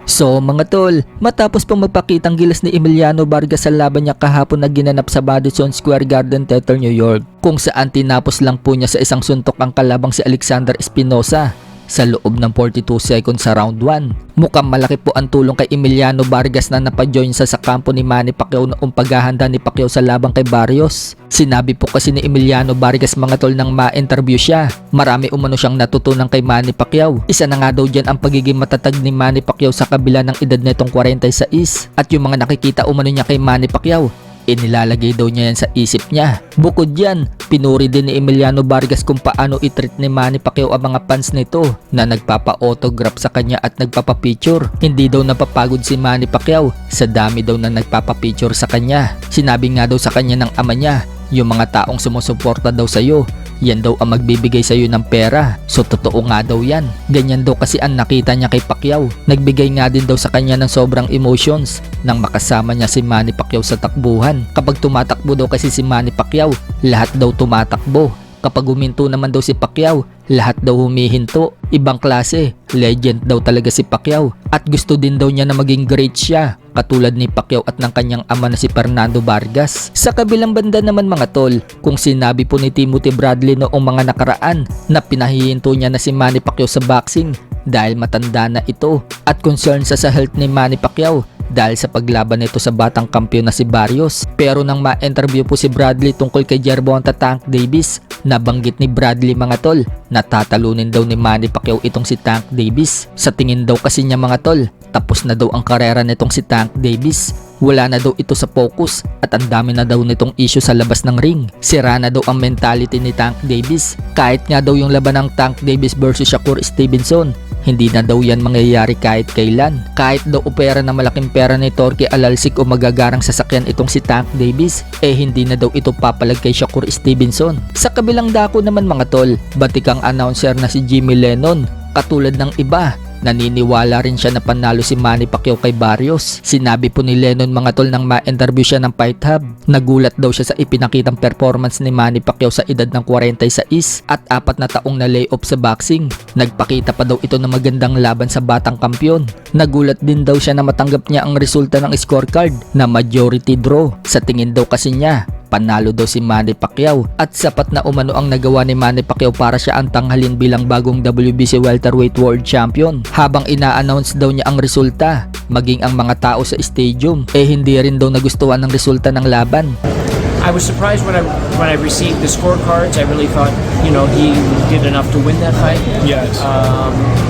So mga tol, matapos pang magpakitang gilas ni Emiliano Vargas sa laban niya kahapon na ginanap sa Madison Square Garden Theater, New York, kung saan tinapos lang po niya sa isang suntok ang kalabang si Alexander Espinosa sa loob ng 42 seconds sa round 1. Mukhang malaki po ang tulong kay Emiliano Vargas na napajoin sa kampo ni Manny Pacquiao noong paghahanda ni Pacquiao sa labang kay Barrios. Sinabi po kasi ni Emiliano Vargas mga tol nang ma-interview siya, marami umano siyang natutunan kay Manny Pacquiao. Isa na nga daw dyan ang pagiging matatag ni Manny Pacquiao sa kabila ng edad nitong 46 at yung mga nakikita umano niya kay Manny Pacquiao, inilalagay daw niya yan sa isip niya. Bukod yan, pinuri din ni Emiliano Vargas kung paano i-treat ni Manny Pacquiao ang mga fans nito na nagpapa-autograph sa kanya at nagpapa-picture. Hindi daw napapagod si Manny Pacquiao sa dami daw na nagpapa-picture sa kanya. Sinabi nga daw sa kanya ng ama niya, yung mga taong sumusuporta daw sa iyo, yan daw ang magbibigay sa iyo ng pera. So totoo nga daw yan. Ganyan daw kasi ang nakita niya kay Pacquiao. Nagbigay nga din daw sa kanya ng sobrang emotions nang makasama niya si Manny Pacquiao sa takbuhan. Kapag tumatakbo daw kasi si Manny Pacquiao, lahat daw tumatakbo. Kapag huminto naman daw si Pacquiao, lahat daw humihinto. Ibang klase, legend daw talaga si Pacquiao. At gusto din daw niya na maging great siya, katulad ni Pacquiao at ng kanyang ama na si Fernando Vargas. Sa kabilang banda naman mga tol, kung sinabi po ni Timothy Bradley noong mga nakaraan na pinahihinto niya na si Manny Pacquiao sa boxing dahil matanda na ito at concern sa health ni Manny Pacquiao dahil sa paglaban nito sa batang kampiyon na si Barrios. Pero nang ma-interview po si Bradley tungkol kay Gervonta Tank Davis, nabanggit ni Bradley mga tol na tatalunin daw ni Manny Pacquiao itong si Tank Davis. Sa tingin daw kasi niya mga tol, tapos na daw ang karera nitong si Tank Davis. Wala na daw ito sa focus at ang dami na daw nitong issue sa labas ng ring. Sira na daw ang mentality ni Tank Davis. Kahit nga daw yung laban ng Tank Davis versus Shakur Stevenson, hindi na daw yan mangyayari kahit kailan. Kahit daw opera na malaking pera ni Torque Alalsik o magagarang sasakyan itong si Tank Davis, hindi na daw ito papalag kay Shakur Stevenson. Sa kabilang dako naman mga tol, batikang announcer na si Jimmy Lennon. Katulad ng iba, naniniwala rin siya na panalo si Manny Pacquiao kay Barrios. Sinabi po ni Lennon mga tol nang ma-interview siya ng Fight Hub, nagulat daw siya sa ipinakitang performance ni Manny Pacquiao sa edad ng 46 at 4 na taong na layoff sa boxing. Nagpakita pa daw ito ng magandang laban sa batang kampiyon. Nagulat din daw siya na matanggap niya ang resulta ng scorecard na majority draw. Sa tingin daw kasi niya, panalo daw si Manny Pacquiao at sapat na umano ang nagawa ni Manny Pacquiao para siya ang tanghalin bilang bagong WBC Welterweight World Champion. Habang ina-announce daw niya ang resulta, maging ang mga tao sa stadium hindi rin daw nagustuhan ng resulta ng laban. I was surprised when I received the scorecards. I really thought, he did enough to win that fight. Yes.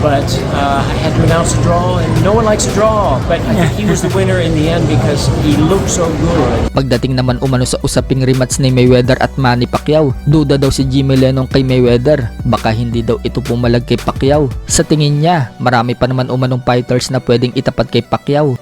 But I had to announce a draw, and no one likes a draw. But I think he was the winner in the end because he looked so good. Pagdating naman umano sa usaping rematch ni Mayweather at Manny Pacquiao, duda daw si Jimmy Lennon kay Mayweather. Baka hindi daw ito pumalag kay Pacquiao. Sa tingin niya, marami pa naman umanong fighters na pwedeng itapat kay Pacquiao.